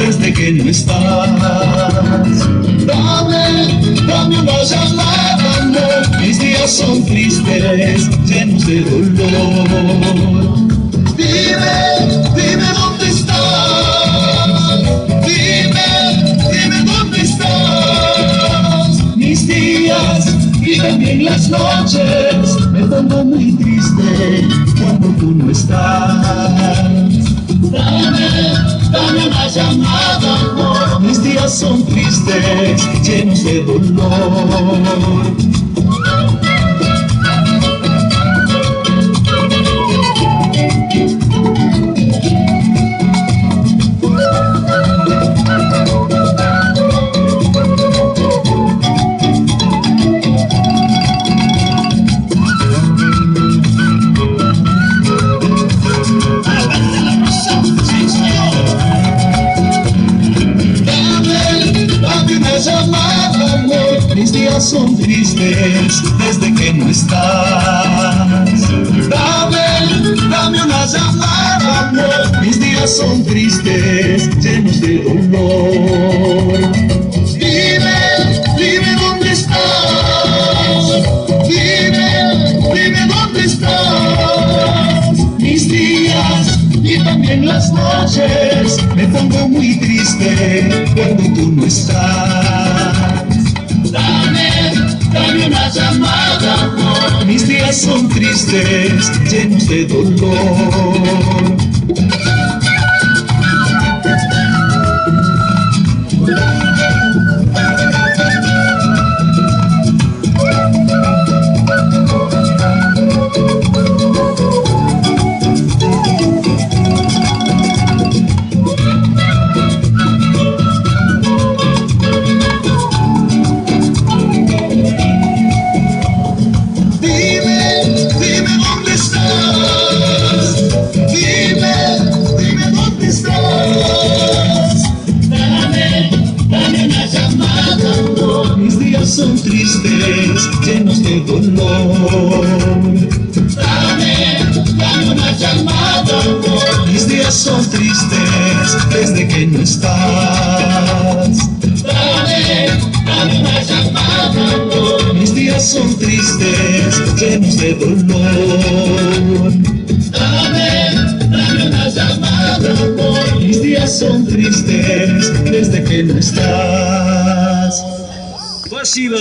desde que no estás. Dame una llamada, amor. Mis días son tristes, llenos de dolor. Dime dónde estás. Dime dónde estás. Mis días y también las noches me pongo muy triste cuando tú no estás. Dame una llamada, amor. Mis días son tristes, llenos de dolor. Mis días son tristes desde que no estás. Dame una llamada, amor. Mis días son tristes, llenos de dolor. Dime dónde estás. Dime dónde estás. Mis días y también las noches me pongo muy triste cuando tú no estás. Dame una llamada, amor. Mis días son tristes, llenos de dolor. Son tristes, llenos de dolor. Dame una llamada, amor. Mis días son tristes desde que no estás. Dame una llamada, amor. Mis días son tristes, llenos de dolor. Dame una llamada, amor. Mis días son tristes desde que no estás. Спасибо.